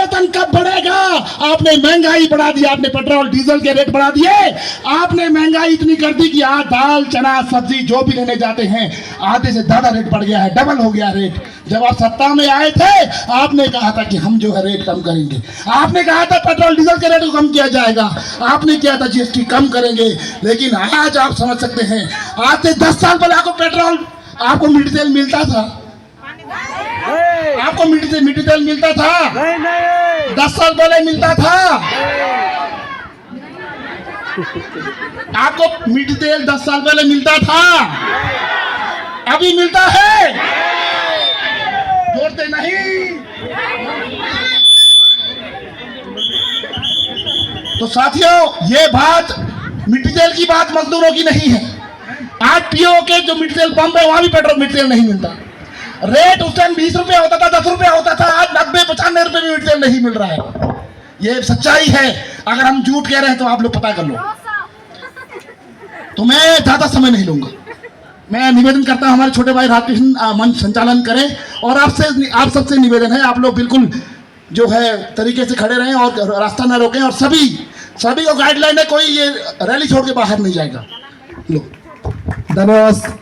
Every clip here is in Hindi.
वेतन कब बढ़ेगा? आपने महंगाई बढ़ा दी, आपने पेट्रोल डीजल के रेट बढ़ा दिए, आपने महंगाई इतनी कर दी कि आज दाल चना सब्जी जो भी लेने जाते हैं आधे से ज्यादा रेट बढ़ गया है, डबल हो गया रेट। जब आप सत्ता में आए थे आपने कहा था कि हम जो है रेट कम करेंगे, आपने कहा था पेट्रोल डीजल के रेट को कम किया जाएगा, आपने किया था जीएसटी कम करेंगे। लेकिन आज आप समझ सकते हैं, आज से 10 साल पहले आपको मिट्टी तेल मिलता था? आपको मिट्टी तेल मिलता था? नहीं। 10 साल पहले मिलता था? आपको मिट्टी तेल 10 साल पहले मिलता था? अभी मिलता है? जोड़ते नहीं। तो साथियों, ये बात मिट्टी तेल की बात मजदूरों की नहीं है। आज पीओ के जो मिट्टी तेल पंप है वहां भी पेट्रोल मिट्टी तेल नहीं मिलता। रेट उस टाइम 20 रुपया होता था, 10 रुपया होता था, आज 90-95 रुपए में मिट्टी तेल नहीं मिल रहा है। ये सच्चाई है। अगर हम झूठ कह रहे हैं तो आप लोग पता कर लो। तो मैं ज्यादा समय नहीं लूंगा। मैं निवेदन करता हूं हमारे छोटे भाई राधाकृष्ण मंच संचालन करें, और आप सबसे निवेदन है, आप लोग बिल्कुल जो है तरीके से खड़े रहें और रास्ता न रोकें, और सभी को गाइडलाइन है, कोई ये रैली छोड़ के बाहर नहीं जाएगा। लो, धन्यवाद।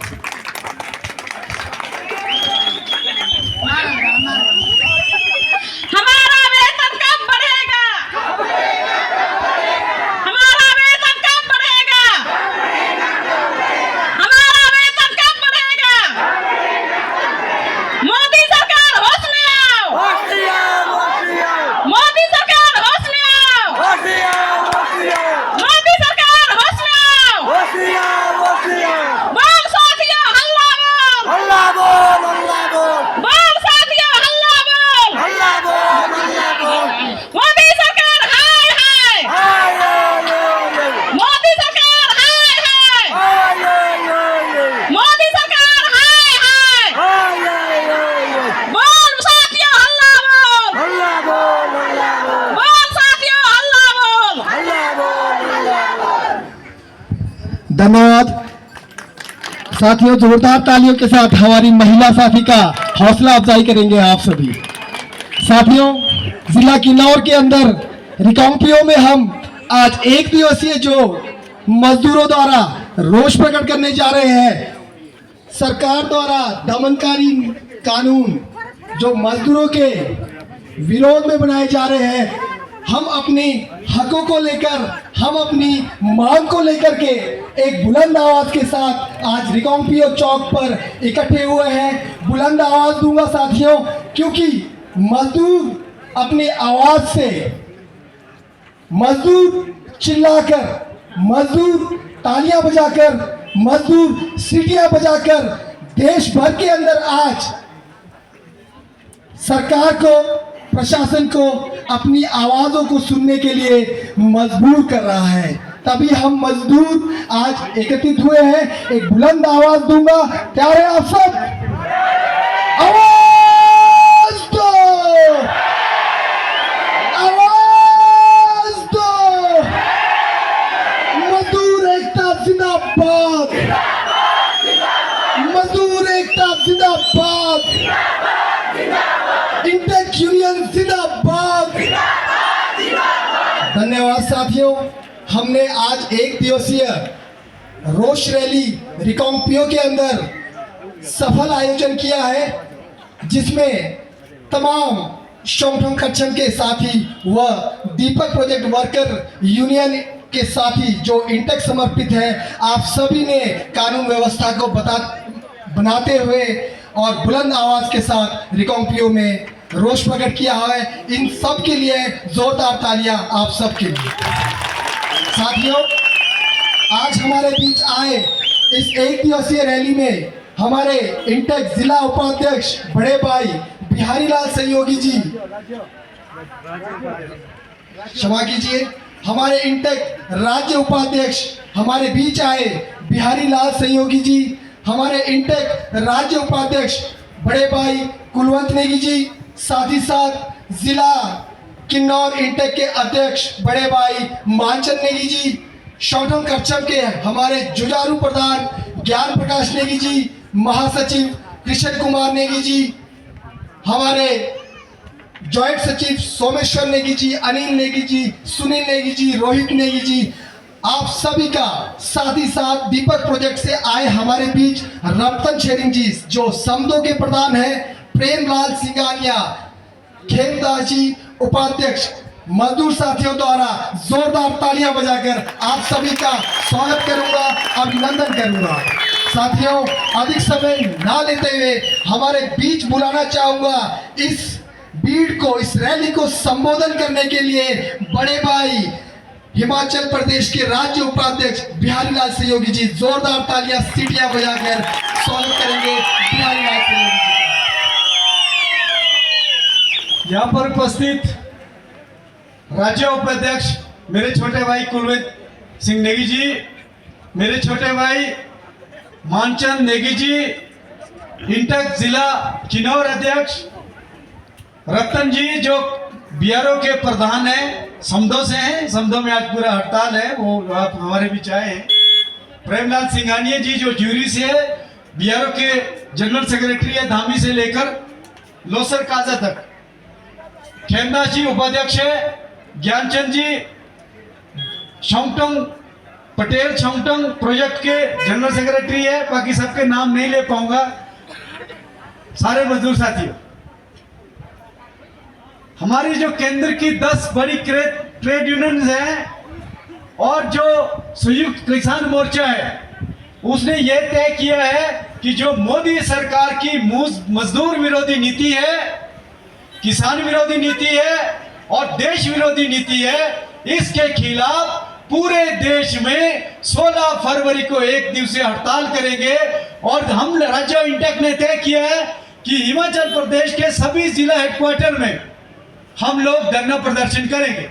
धन्यवाद साथियों, जोरदार तालियों के साथ हमारी महिला साथी का हौसला अफजाई करेंगे आप सभी। साथियों, जिला किन्नौर के अंदर रिकांगपिओ में हम आज एक दिवसीय जो मजदूरों द्वारा रोष प्रकट करने जा रहे हैं। सरकार द्वारा दमनकारी कानून जो मजदूरों के विरोध में बनाए जा रहे हैं, हम अपने हकों को लेकर, हम अपनी मांग को लेकर के एक बुलंद आवाज के साथ आज रिकांगपिओ चौक पर इकट्ठे हुए हैं। बुलंद आवाज दूंगा साथियों, क्योंकि मजदूर अपनी आवाज से, मजदूर चिल्लाकर, मजदूर तालियां बजाकर, मजदूर सीटियां बजाकर देश भर के अंदर आज सरकार को, प्रशासन को अपनी आवाजों को सुनने के लिए मजबूर कर रहा है। तभी हम मजदूर आज एकत्रित हुए हैं। एक बुलंद आवाज दूंगा, तैयार है आप सब? आवाज दो, आवाज दो। मजदूर एकता जिंदाबाद, मजदूर एकता जिंदाबाद, इंटेक यूनियन जिंदाबाद। धन्यवाद साथियों, हमने आज एक दिवसीय रोष रैली रिकांगपिओ के अंदर सफल आयोजन किया है, जिसमें तमाम शोंगठोंग कच्छम के साथी व दीपक प्रोजेक्ट वर्कर यूनियन के साथी जो इंटेक समर्पित है, आप सभी ने कानून व्यवस्था को बनाते हुए और बुलंद आवाज के साथ रिकांगपिओ में रोष प्रकट किया है। इन सब के लिए जोरदार तालियां आप सब के लिए। साथियों, आज हमारे बीच आए इस एक दिवसीय रैली में हमारे इंटेक जिला उपाध्यक्ष बड़े भाई बिहारी लाल सहयोगी जी, क्षमा कीजिए, हमारे इंटेक राज्य उपाध्यक्ष हमारे बीच आए बिहारी लाल सहयोगी जी, हमारे इंटेक राज्य उपाध्यक्ष बड़े भाई कुलवंत नेगी जी, साथ ही साथ जिला किन्नौर इंटेक के अध्यक्ष बड़े भाई मानचंद नेगी जी, शोंगठोंग कच्छम के हमारे जुझारू प्रधान ज्ञान प्रकाश नेगी जी, महासचिव कृष्ण कुमार नेगी जी, हमारे जॉइंट सचिव सोमेश्वर नेगी जी, अनिल नेगी जी, सुनील नेगी जी, रोहित नेगी जी, आप सभी का, साथ ही साथ दीपक प्रोजेक्ट से आए हमारे बीच रतन शेरिंग जी जो समदो के प्रधान है, प्रेमलाल सिंगानिया, खेमदास जी उपाध्यक्ष, मजदूर साथियों द्वारा जोरदार तालियां बजाकर आप सभी का स्वागत करूंगा, अभिनंदन करूंगा। साथियों, अधिक समय ना लेते हुए हमारे बीच बुलाना चाहूंगा इस भीड़ को, इस रैली को संबोधन करने के लिए बड़े भाई हिमाचल प्रदेश के राज्य उपाध्यक्ष बिहारी लाल सहयोगी जी। जोरदार तालियां सीटियां बजाकर स्वागत करेंगे बिहारी लाल सहयोगी जी का। यहाँ पर उपस्थित राज्य उपाध्यक्ष मेरे छोटे भाई कुलवंत सिंह नेगी जी, मेरे छोटे भाई मानचंद नेगी जी, इंटक जिला किन्नौर अध्यक्ष रतन जी जो बीआरओ के प्रधान हैं, समदो से हैं, समदो में आज पूरा हड़ताल है, वो आप हमारे बीच आए हैं। प्रेमलाल सिंगानिया जी जो ज्यूरी से है, बीआरओ के जनरल सेक्रेटरी है, धामी से लेकर लोसर काजा तक। खेमदास जी उपाध्यक्ष है, ज्ञानचंद जी शोंगटोंग पटेल शोंगटोंग प्रोजेक्ट के जनरल सेक्रेटरी है, बाकी सबके नाम नहीं ले पाऊंगा। सारे मजदूर साथियों, हमारी जो केंद्र की 10 बड़ी ट्रेड यूनियन हैं और जो संयुक्त किसान मोर्चा है, उसने ये तय किया है कि जो मोदी सरकार की मजदूर विरोधी नीति है, किसान विरोधी नीति है और देश विरोधी नीति है, इसके खिलाफ पूरे देश में 16 फरवरी को एक दिवसीय हड़ताल करेंगे। और हम राज्य इंटेक ने तय किया है कि हिमाचल प्रदेश के सभी जिला हेडक्वार्टर में हम लोग धरना प्रदर्शन करेंगे।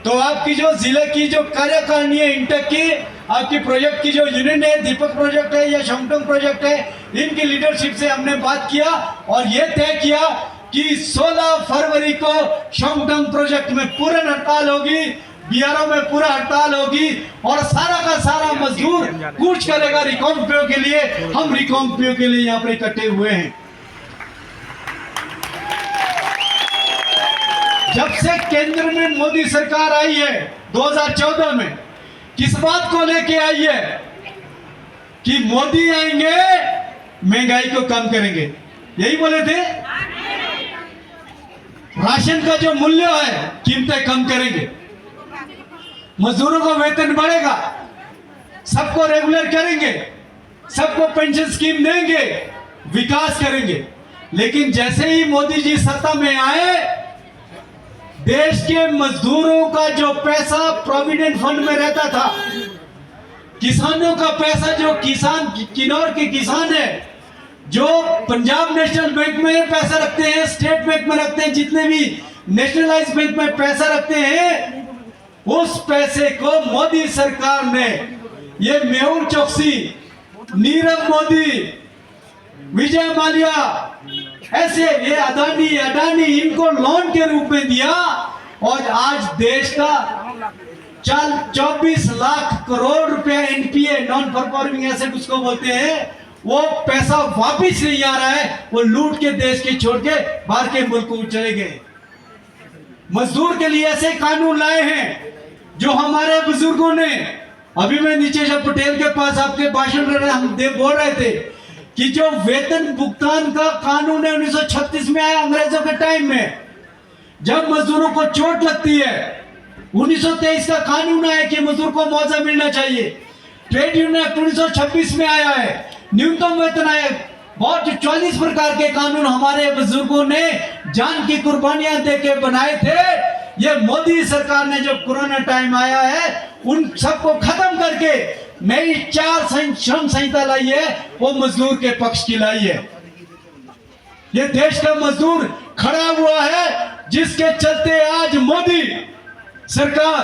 तो आपकी जो जिले की जो कार्यकारिणी है इंटेक की, आपकी प्रोजेक्ट की जो यूनियन है, दीपक प्रोजेक्ट है या शोंगटोंग प्रोजेक्ट है, इनकी लीडरशिप से हमने बात किया और ये तय किया कि 16 फरवरी को शोंगटोंग प्रोजेक्ट में पूर्ण हड़ताल होगी, बीआरओ में पूरा हड़ताल होगी और सारा का सारा मजदूर कूच करेगा रिकॉम्पियो के लिए। हम रिकॉम्पियो के लिए यहाँ पर इकट्ठे हुए हैं। जब से केंद्र में मोदी सरकार आई है 2014 में, किस बात को लेके आई है कि मोदी आएंगे महंगाई को कम करेंगे, यही बोले थे। राशन का जो मूल्य है कीमतें कम करेंगे, मजदूरों का वेतन बढ़ेगा, सबको रेगुलर करेंगे, सबको पेंशन स्कीम देंगे, विकास करेंगे। लेकिन जैसे ही मोदी जी सत्ता में आए, देश के मजदूरों का जो पैसा प्रोविडेंट फंड में रहता था, किसानों का पैसा, जो किसान किन्नौर के किसान है जो पंजाब नेशनल बैंक में पैसा रखते हैं, स्टेट बैंक में रखते हैं, जितने भी नेशनलाइज बैंक में पैसा रखते हैं, उस पैसे को मोदी सरकार ने, ये मेहुल चोकसी, नीरव मोदी, विजय माल्या, ऐसे ये अडानी इनको लोन के रूप में दिया और आज देश का 24 लाख करोड़ रुपया एनपीए, नॉन परफॉर्मिंग एसेट उसको बोलते हैं, वो पैसा वापिस नहीं आ रहा है, वो लूट के देश के छोड़ के बाहर के मुल्क को चले गए। मजदूर के लिए ऐसे कानून लाए हैं जो हमारे बुजुर्गों ने, अभी मैं नीचे जब पटेल के पास आपके भाषण हम बोल रहे थे कि जो वेतन भुगतान का कानून है 1936 में आया अंग्रेजों के टाइम में, जब मजदूरों को चोट लगती है 1923 का कानून आया कि मजदूर को मुआवजा मिलना चाहिए। ट्रेड यूनियन एक्ट 1926 में आया है, न्यूनतम वेतन आया, बहुत 40 प्रकार के कानून हमारे बुजुर्गों ने जान की कुर्बानियां देके बनाए थे। ये मोदी सरकार ने जब कोरोना टाइम आया है, उन सबको खत्म करके नई 4 श्रम संहिता लाई है, वो मजदूर के पक्ष की लाई है। ये देश का मजदूर खड़ा हुआ है, जिसके चलते आज मोदी सरकार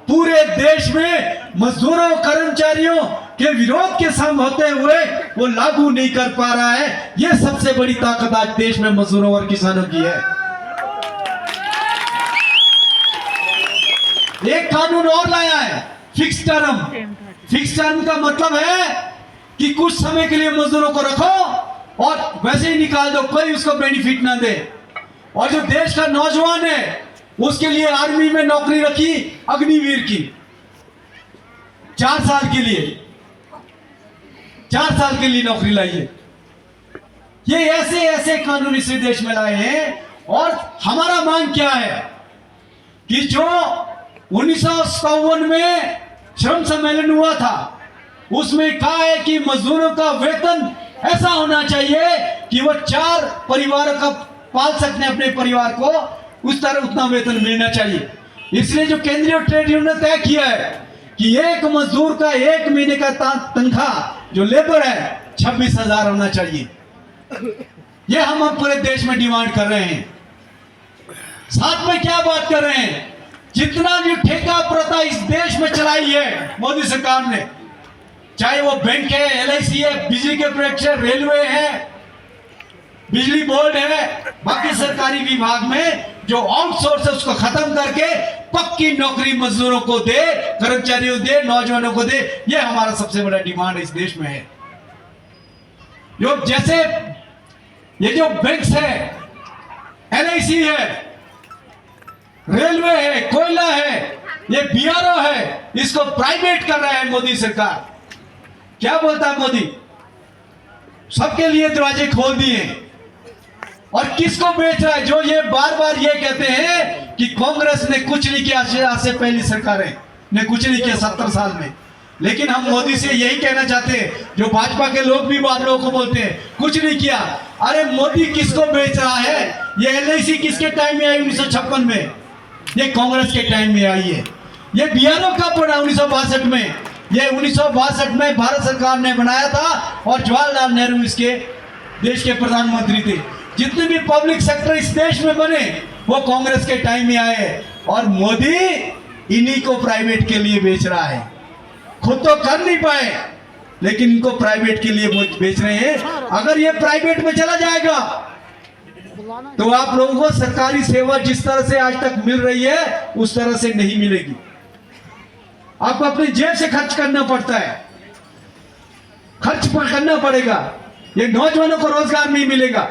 पूरे देश में मजदूरों कर्मचारियों के विरोध के संग होते हुए वो लागू नहीं कर पा रहा है। ये सबसे बड़ी ताकत आज देश में मजदूरों और किसानों की है। एक कानून और लाया है, फिक्स टर्म। फिक्स टर्म का मतलब है कि कुछ समय के लिए मजदूरों को रखो और वैसे ही निकाल दो, कोई उसको बेनिफिट ना दे। और जो देश का नौजवान है उसके लिए आर्मी में नौकरी रखी अग्निवीर की 4 साल के लिए, 4 साल के लिए नौकरी लाई है। ये ऐसे ऐसे कानून इस देश में लाए हैं। और हमारा मांग क्या है कि जो 1957 में श्रम सम्मेलन हुआ था उसमें कहा है कि मजदूरों का वेतन ऐसा होना चाहिए कि वो 4 परिवारों का पाल सकते हैं अपने परिवार को, उस तरह उतना वेतन मिलना चाहिए। इसलिए जो केंद्रीय ट्रेड यूनियन ने तय किया है कि एक मजदूर का 1 महीने का तनख्वाह जो लेबर है 26,000 होना चाहिए। ये हम पूरे देश में डिमांड कर रहे हैं। साथ में क्या बात कर रहे हैं, जितना भी ठेका प्रथा इस देश में चलाई है मोदी सरकार ने, चाहे वो बैंक है, LIC है, बिजली के प्रोजेक्ट, रेलवे है, बिजली बोर्ड है, बाकी सरकारी विभाग में जो आउटसोर्स है उसको खत्म करके पक्की नौकरी मजदूरों को दे, कर्मचारियों दे, नौजवानों को दे। ये हमारा सबसे बड़ा डिमांड इस देश में है। जो जैसे ये जो बैंक्स है, LIC है, रेलवे है, कोयला है, ये BRO है, इसको प्राइवेट कर रहा है मोदी सरकार। क्या बोलता है मोदी? सबके लिए दरवाजे खोल दिए। और किसको बेच रहा है? जो ये बार बार ये कहते हैं कि कांग्रेस ने कुछ नहीं किया, आज से पहली सरकारें ने कुछ नहीं किया 70 साल में। लेकिन हम मोदी से यही कहना चाहते हैं, जो भाजपा के लोग भी आप लोगों को बोलते हैं कुछ नहीं किया। अरे मोदी किसको बेच रहा है? ये LIC किसके टाइम में आई? 1956 में। ये कांग्रेस के टाइम में आई है। ये BRO कब बना? 1962 में। ये 1962 में भारत सरकार ने बनाया था और जवाहरलाल नेहरू इसके देश के प्रधानमंत्री थे। जितने भी पब्लिक सेक्टर इस देश में बने वो कांग्रेस के टाइम में आए और मोदी इन्हीं को प्राइवेट के लिए बेच रहा है। खुद तो कर नहीं पाए लेकिन इनको प्राइवेट के लिए बेच रहे हैं। अगर ये प्राइवेट में चला जाएगा तो आप लोगों को सरकारी सेवा जिस तरह से आज तक मिल रही है उस तरह से नहीं मिलेगी। आपको अपनी जेब से खर्च करना पड़ता है, खर्च करना पड़ेगा। ये नौजवानों को रोजगार नहीं मिलेगा।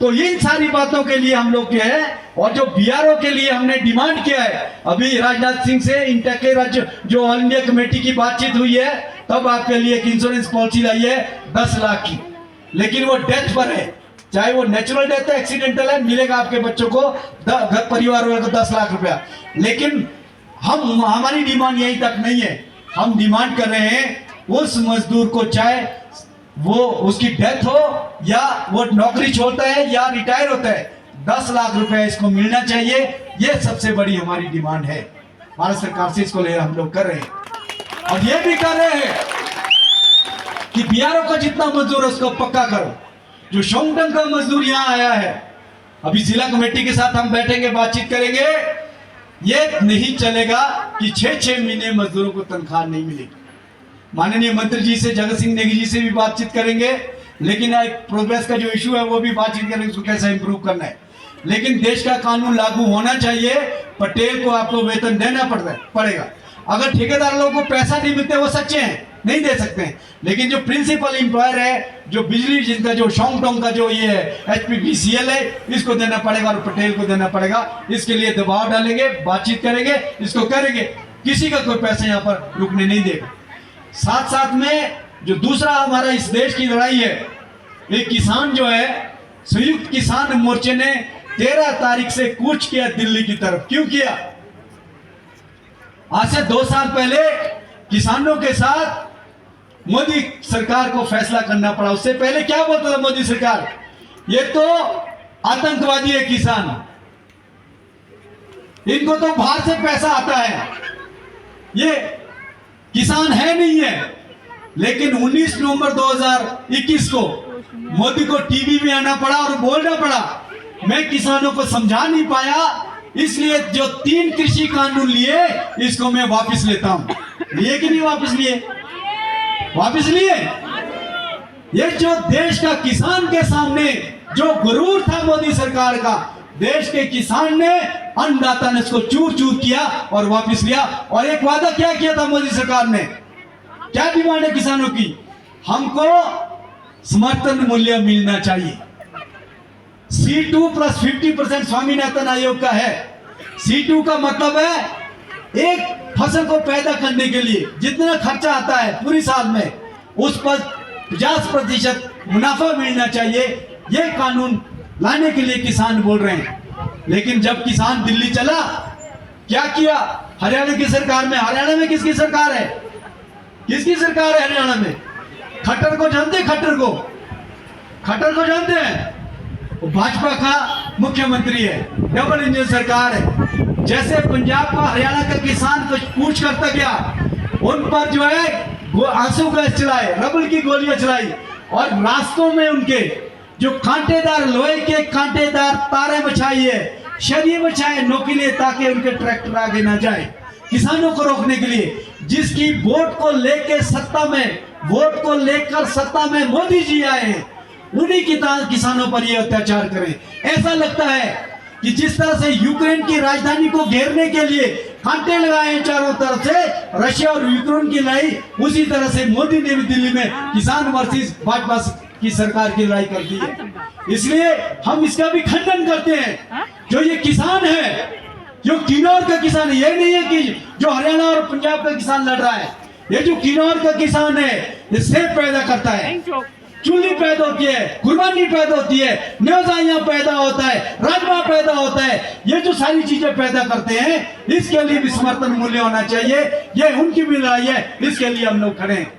तो इन सारी बातों के लिए हम लोग क्या है, और जो BRO के लिए हमने डिमांड किया है, अभी राजनाथ सिंह से इंटेक के राज्य जो ऑल इंडिया कमेटी की बातचीत हुई है तब आपके लिए एक इंश्योरेंस पॉलिसी लाई है 10 लाख की। लेकिन वो डेथ पर है, चाहे वो नेचुरल डेथ है, एक्सीडेंटल है, मिलेगा आपके बच्चों को, घर परिवार वालों को 10 लाख रुपया। लेकिन हमारी डिमांड यहीं तक नहीं है। हम डिमांड कर रहे हैं उस मजदूर को, चाहे वो उसकी डेथ हो या वो नौकरी छोड़ता है या रिटायर होता है, 10 लाख रुपए इसको मिलना चाहिए। ये सबसे बड़ी हमारी डिमांड है। भारत सरकार से इसको ले हम लोग कर रहे हैं। और ये भी कर रहे हैं कि BRO का जितना मजदूर है उसको पक्का करो। जो शोंगटंग का मजदूर यहाँ आया है, अभी जिला कमेटी के साथ हम बैठेंगे, बातचीत करेंगे। ये नहीं चलेगा कि 6-6 महीने मजदूरों को तनख्वाह नहीं मिलेगी। माननीय मंत्री जी से, जगत सिंह नेगी जी से भी बातचीत करेंगे। लेकिन एक प्रोग्रेस का जो इशू है वो भी बातचीत करेंगे, उसको कैसे इंप्रूव करना है। लेकिन देश का कानून लागू होना चाहिए। पटेल को आपको वेतन देना पड़ेगा। अगर ठेकेदार लोगों को पैसा नहीं मिलते वो सच्चे हैं, नहीं दे सकते हैं। लेकिन जो प्रिंसिपल एम्प्लॉयर है, जो बिजली जिनका जो शोंगटोंग का जो ये है HPPCL है, इसको देना पड़ेगा और पटेल को देना पड़ेगा। इसके लिए दबाव डालेंगे, बातचीत करेंगे, इसको करेंगे। किसी का कोई पैसा यहाँ पर रुकने नहीं देगा। साथ साथ में जो दूसरा हमारा इस देश की लड़ाई है, एक किसान जो है, संयुक्त किसान मोर्चे ने 13 तारीख से कूच किया दिल्ली की तरफ। क्यों किया? आज से 2 साल पहले किसानों के साथ मोदी सरकार को फैसला करना पड़ा। उससे पहले क्या बोलता था मोदी सरकार? ये तो आतंकवादी है किसान, इनको तो बाहर से पैसा आता है, ये किसान है नहीं है। लेकिन 19 नवंबर 2021 को मोदी को टीवी में आना पड़ा और बोलना पड़ा, मैं किसानों को समझा नहीं पाया, इसलिए जो 3 कृषि कानून लिए इसको मैं वापस लेता हूं। लिए कि नहीं वापस लिए? वापस लिए। ये जो देश का किसान के सामने जो गुरूर था मोदी सरकार का, देश के किसान ने, अन्नदाता ने इसको चूर चूर किया और वापस लिया। और एक वादा क्या किया था मोदी सरकार ने? क्या डिमांड है किसानों की? हमको समर्थन मूल्य मिलना चाहिए। C2 प्लस 50% स्वामीनाथन आयोग का है। C2 का मतलब है एक फसल को पैदा करने के लिए जितना खर्चा आता है पूरी साल में, उस पर 50% मुनाफा मिलना चाहिए। ये कानून लाने के लिए किसान बोल रहे हैं। लेकिन जब किसान दिल्ली चला, क्या किया हरियाणा की सरकार में? हरियाणा में किसकी सरकार है? किसकी सरकार है हरियाणा में? खट्टर को जानते हैं? खट्टर को जानते हैं? वो भाजपा का मुख्यमंत्री है, डबल इंजन सरकार है। जैसे पंजाब का हरियाणा का किसान कुछ पूछ करता गया, उन पर जो है वो आंसू गैस चलाए, रबड़ की गोलियां चलाई, और रास्तों में उनके जो कांटेदार लोहे के कांटेदार तारे बिछाई है, शरीर बिछाए नोकीले, ताकि उनके ट्रैक्टर आगे ना जाए किसानों को रोकने के लिए। जिसकी वोट को लेकर सत्ता में मोदी जी आए हैं, उन्हीं किसानों पर ये अत्याचार करें। ऐसा लगता है कि जिस तरह से यूक्रेन की राजधानी को घेरने के लिए कांटे लगाए हैं चारों तरफ से, रशिया और यूक्रेन की लड़ाई, उसी तरह से मोदी ने भी दिल्ली में किसान वर्सेस भाजपा की सरकार की लड़ाई कर दी है। इसलिए हम इसका भी खंडन करते हैं। जो ये किसान है, जो किन्नौर का किसान है, ये नहीं है कि जो हरियाणा और पंजाब का किसान लड़ रहा है। ये जो किन्नौर का किसान है, ये सेब पैदा करता है, चूल्ही पैदा होती है, कुर्बानी पैदा होती है, न्योजाइयां पैदा होता है, राजमा पैदा होता है। ये जो सारी चीजें पैदा करते हैं, इसके लिए भी समर्थन मूल्य होना चाहिए। ये उनकी भी लड़ाई है, इसके लिए हम लोग खड़े हैं।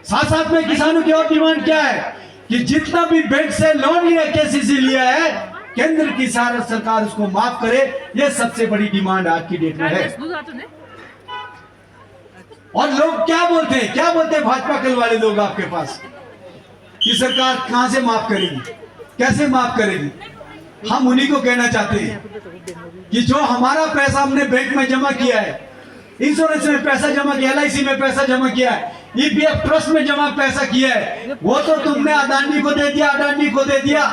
साथ साथ में किसानों की और डिमांड क्या है कि जितना भी बैंक से लोन लिया, केसीसी लिया है, केंद्र की सरकार उसको माफ करे। ये सबसे बड़ी डिमांड आज की डेट में है। और लोग क्या बोलते हैं भाजपा कल वाले लोग आपके पास कि सरकार कहां से माफ करेगी, कैसे माफ करेगी? हम उन्हीं को कहना चाहते हैं कि जो हमारा पैसा हमने बैंक में जमा किया है, इंश्योरेंस में पैसा जमा किया, LIC में पैसा जमा किया है, EPF ट्रस्ट में जमा पैसा किया है, वो तो तुमने अडानी को दे दिया,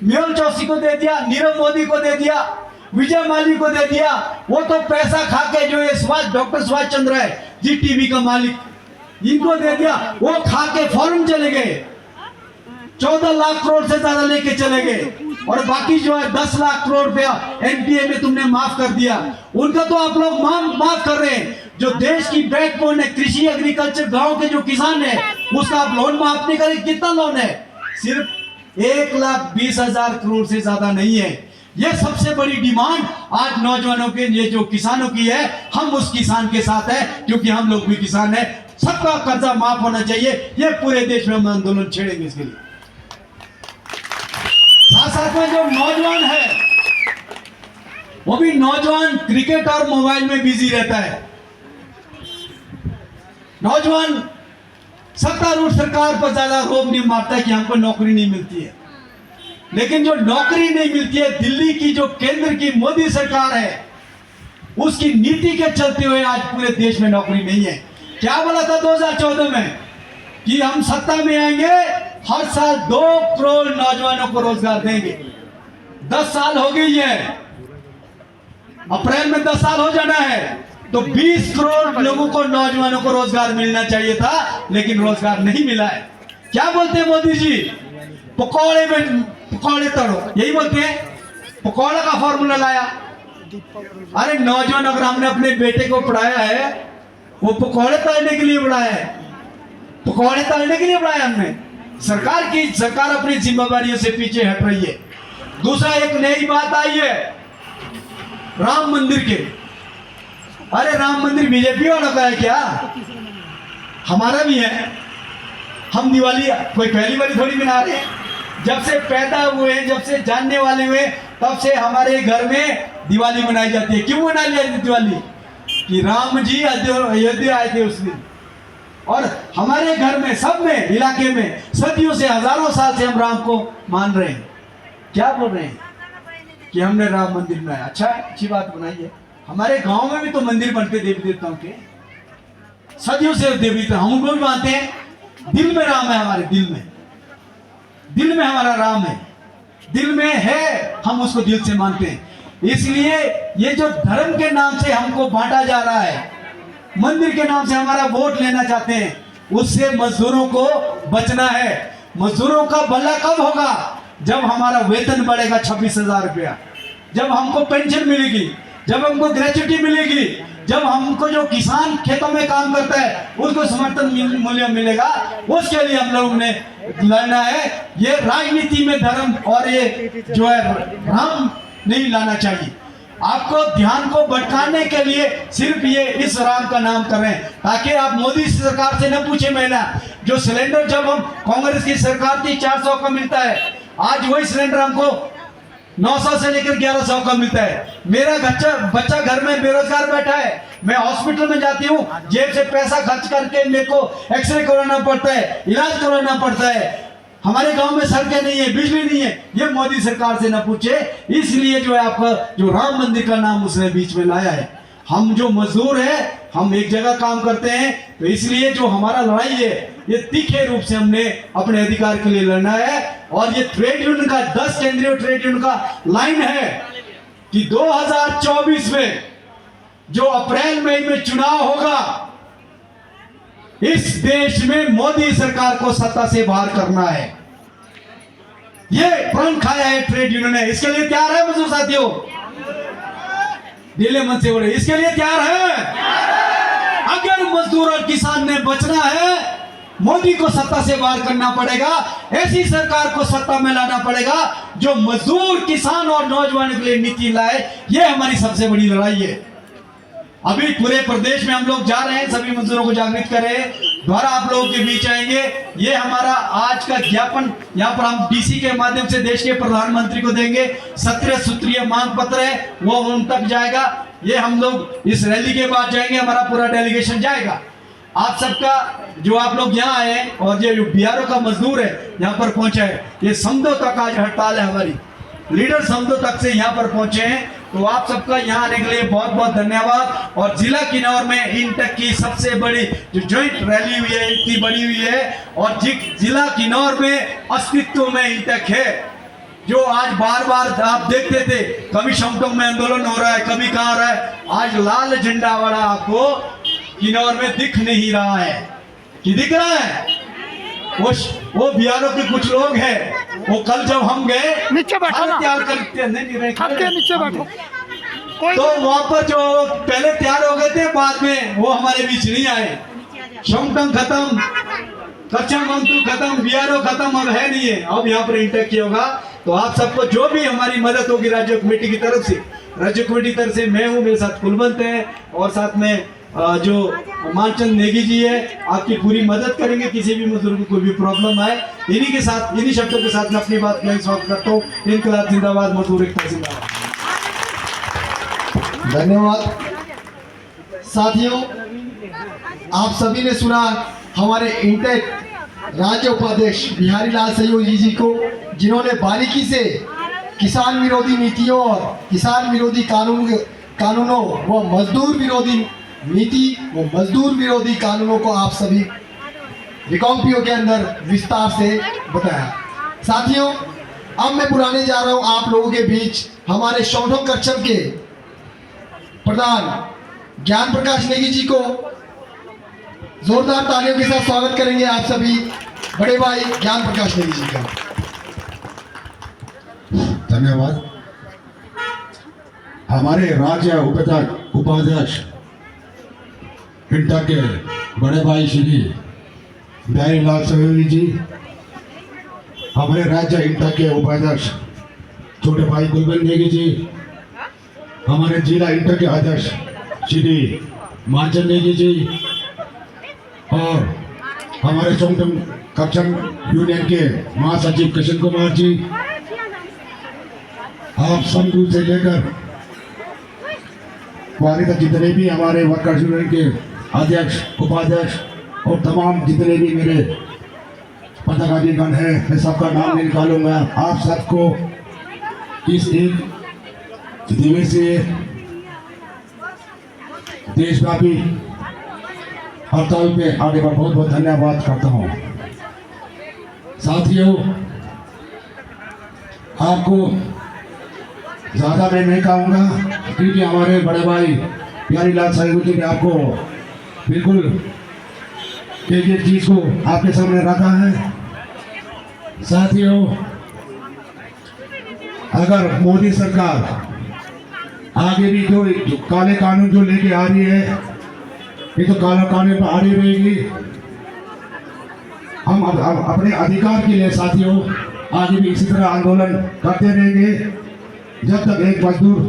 मेहुल चौकसी को दे दिया, नीरव मोदी को दे दिया, विजय माली को दे दिया। वो तो पैसा खा के जो ये डॉक्टर सुभाष चंद्र है, GTV का मालिक, इनको दे दिया। वो खा के फॉरेन चले गए, 14 लाख करोड़ से ज्यादा लेके चले गए, और बाकी जो है 10 लाख करोड़ रुपया NPA में तुमने माफ कर दिया। उनका तो आप लोग माफ कर रहे हैं। जो देश की बैकबोन है, कृषि एग्रीकल्चर, गांव के जो किसान है, उसका आप लोन माफ नहीं करें। कितना लोन है? सिर्फ 1,20,000 करोड़ से ज्यादा नहीं है। ये सबसे बड़ी डिमांड आज नौजवानों के, ये जो किसानों की है, हम उस किसान के साथ है, क्योंकि हम लोग भी किसान है। सबका कर्जा माफ होना चाहिए। ये पूरे देश में हम आंदोलन छेड़ेंगे इसके लिए। साथ में जो नौजवान है, वो भी नौजवान क्रिकेट और मोबाइल में बिजी रहता है। नौजवान सत्तारूढ़ सरकार पर ज्यादा रोब नहीं मारता है कि हमको नौकरी नहीं मिलती है। लेकिन जो नौकरी नहीं मिलती है, दिल्ली की जो केंद्र की मोदी सरकार है, उसकी नीति के चलते हुए आज पूरे देश में नौकरी नहीं है। क्या बोला था 2014 में कि हम सत्ता में आएंगे, हर साल 2 करोड़ नौजवानों को रोजगार देंगे। 10 साल हो गई है, अप्रैल में 10 साल हो जाना है, तो 20 करोड़ लोगों को, नौजवानों को रोजगार मिलना चाहिए था, लेकिन रोजगार नहीं मिला है। क्या बोलते हैं मोदी जी? पकौड़े तड़ो, यही बोलते हैं। पकौड़ा का फॉर्मूला लाया। अरे नौजवान, अगर हमने अपने बेटे को पढ़ाया है, वो पकौड़े तलने के लिए पढ़ाया है, पकौड़े तलने के लिए पढ़ाया हमने। सरकार अपनी जिम्मेदारियों से पीछे हट रही है। दूसरा, एक नई बात आई है राम मंदिर के। अरे राम मंदिर बीजेपी वालों का है क्या? हमारा भी है। हम दिवाली कोई पहली बारी थोड़ी मना रहे हैं। जब से पैदा हुए, जब से जानने वाले हुए, तब से हमारे घर में दिवाली मनाई जाती है। क्यों मनाई जाती है दिवाली? कि राम जी अयोध्या आए थे उस दिन। और हमारे घर में, सब में, इलाके में सदियों से, हजारों साल से हम राम को मान रहे हैं। क्या बोल रहे हैं कि हमने राम मंदिर बनाया। अच्छा, अच्छी बात बनाई है। हमारे गांव में भी तो मंदिर बनते देवी देवताओं के, सदियों से देवी देवता हम उनको भी मानते हैं। दिल में राम है, हमारे दिल में हमारा राम है, दिल में है, हम उसको दिल से मानते हैं। इसलिए ये जो धर्म के नाम से हमको बांटा जा रहा है, मंदिर के नाम से हमारा वोट लेना चाहते हैं, उससे मजदूरों को बचना है। मजदूरों का भला कब होगा? जब हमारा वेतन बढ़ेगा 26,000 रुपया, जब हमको पेंशन मिलेगी, जब हमको ग्रेच्युटी मिलेगी, जब हमको जो किसान खेतों में काम करता है उसको समर्थन मूल्य मिलेगा, उसके लिए हम लोगों ने लड़ना है। ये राजनीति में धर्म और ये जो है राम नहीं लाना चाहिए। आपको ध्यान को भटकाने के लिए सिर्फ ये इस राम का नाम कर रहे हैं, ताकि आप मोदी सरकार से न पूछे महीना जो सिलेंडर जब हम कांग्रेस की सरकार थी 400 का मिलता है, आज वही सिलेंडर हमको 900 से लेकर 1100 का मिलता है। मेरा बच्चा घर में बेरोजगार बैठा है, मैं हॉस्पिटल में जाती हूँ, जेब से पैसा खर्च करके मेरे को एक्सरे करवाना पड़ता है, इलाज करवाना पड़ता है। हमारे गांव में सड़कें नहीं है, बिजली नहीं है, ये मोदी सरकार से न पूछे। इसलिए जो है आपका जो राम मंदिर का नाम उसने बीच में लाया है। हम जो मजदूर है, हम एक जगह काम करते हैं, तो इसलिए जो हमारा लड़ाई है ये तीखे रूप से हमने अपने अधिकार के लिए लड़ना है। और ये ट्रेड यूनियन का 10 केंद्रीय ट्रेड यूनियन का लाइन है कि 2024 में जो अप्रैल मई में चुनाव होगा, इस देश में मोदी सरकार को सत्ता से बाहर करना है। ये प्रण खाया है ट्रेड यूनियन ने, इसके लिए तैयार है मजदूर साथियों? दिल्ली मन से बोले, इसके लिए तैयार है? अगर मजदूर और किसान ने बचना है, मोदी को सत्ता से बाहर करना पड़ेगा। ऐसी सरकार को सत्ता में लाना पड़ेगा जो मजदूर, किसान और नौजवानों के लिए नीति लाए। ये हमारी सबसे बड़ी लड़ाई है। अभी पूरे प्रदेश में हम लोग जा रहे हैं, सभी मजदूरों को जागृत करें, द्वारा आप लोगों के बीच आएंगे। ये हमारा आज का ज्ञापन यहाँ पर हम डीसी के माध्यम से देश के प्रधानमंत्री को देंगे। 17 सूत्रीय मांग पत्र है, वो उन तक जाएगा। ये हम लोग इस रैली के बाद जाएंगे, हमारा पूरा डेलीगेशन जाएगा। आप सबका जो आप लोग यहाँ आए और ये जो बिहारों का मजदूर है यहाँ पर पहुंचा है, ये समझो तक आज हड़ताल है हमारी, लीडर समझो तक से यहाँ पर पहुंचे हैं। तो आप सबका यहाँ आने के लिए बहुत बहुत धन्यवाद। और जिला किन्नौर में इंटक की सबसे बड़ी जो ज्वाइंट रैली हुई है, इतनी बड़ी हुई है, और जिला किन्नौर में अस्तित्व में इंटक है। जो आज बार बार आप देखते थे, कभी शमटों में आंदोलन हो रहा है, कभी कहाँ हो रहा है, आज लाल झंडा वाला आपको किन्नौर में दिख नहीं रहा है कि दिख रहा है? वो बिहारों के कुछ लोग हैं, वो कल जब हम गए नीचे बैठो ना, तैयार करते नहीं सबके नीचे बैठो। कोई तो वहां पर जो पहले तैयार हो गए थे, बाद में वो हमारे बीच नहीं आए। शमटम खत्म, कच्चा मंतु खत्म, बिहारो खत्म, अब है नहीं है। अब यहाँ पर इंटक किया होगा। तो आप सबको जो भी हमारी मदद होगी राज्य कमेटी की तरफ से, राज्य कमेटी की तरफ से मैं हूँ, मेरे साथ कुलवंत है और साथ में जो मानचंद नेगी जी है, आपकी पूरी मदद करेंगे। किसी भी मजदूर को कोई भी प्रॉब्लम आए, इन्हीं के साथ, इन्हीं शब्दों के साथ मैं अपनी बात में समाप्त करता हूँ। इनकलाब जिंदाबाद, मजदूर एकता जिंदाबाद। धन्यवाद साथियों, आप सभी ने सुना हमारे इंटेक राज्य उपाध्यक्ष बिहारी लाल सैयोगी जी को, जिन्होंने बारीकी से किसान विरोधी नीतियों और किसान विरोधी कानूनों व मजदूर विरोधी नीति व मजदूर विरोधी कानूनों को आप सभी रिकॉम्पियो के अंदर विस्तार से बताया। साथियों, अब मैं बुलाने जा रहा हूं आप लोगों के बीच हमारे शौठों कक्षम के प्रधान ज्ञान प्रकाश नेगी जी को। जोरदार तालियों के साथ स्वागत करेंगे आप सभी बड़े भाई ज्ञान प्रकाश नेगी जी का। धन्यवाद। हमारे राज्य उपाध्यक्ष इंटक के बड़े भाई श्री बिहारी लाल सैयोगी जी, हमारे राज्य इंटक के उपाध्यक्ष छोटे भाई कुलवंत नेगी जी, हमारे जिला इंटक के अध्यक्ष श्री मानचंद नेगी जी, और हमारे चौटम कक्षम यूनियन के महासचिव कृष्ण कुमार जी, आप समूह से लेकर वाली तक जितने भी हमारे वर्कर्स यूनियन के अध्यक्ष, उपाध्यक्ष और तमाम जितने भी मेरे पदाधिकारीगण हैं, मैं सबका नाम निकालूंगा। आप सबको इस एक दिवसीय देशव्यापी हड़ताल पे आने पर बहुत बहुत धन्यवाद करता हूँ। साथियों, आपको ज़्यादा मैं नहीं कहूँगा, क्योंकि हमारे बड़े भाई बिहारी लाल सैयोगी जी ने आपको बिल्कुल एक एक चीज़ को आपके सामने रखा है। साथियों, अगर मोदी सरकार आगे भी जो काले कानून जो लेके आ रही है, ये तो काला कानून पर आड़ी रहेगी। हम अपने अधिकार के लिए साथियों आगे भी इसी तरह आंदोलन करते रहेंगे जब तक एक मजदूर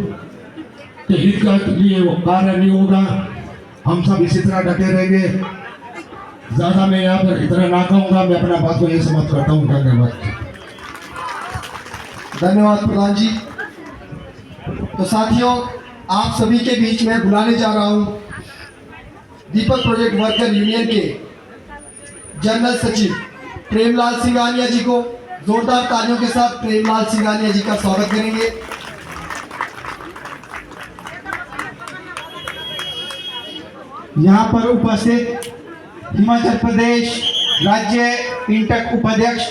के हित के लिए वो कार्य नहीं होगा। हम सब इसी तरह डटे रहेंगे। ज्यादा मैं यहाँ पर इतना ना कहूँगा, मैं अपना बात को यही समाप्त करता हूँ। धन्यवाद। धन्यवाद प्रधान जी। तो साथियों, आप सभी के बीच में बुलाने जा रहा हूं दीपक प्रोजेक्ट वर्कर यूनियन के जनरल सचिव प्रेमलाल सिंघानिया जी को। जोरदार तालियों के साथ प्रेमलाल सिंघानिया जी का स्वागत करेंगे। यहाँ पर उपस्थित हिमाचल प्रदेश राज्य इंटक उपाध्यक्ष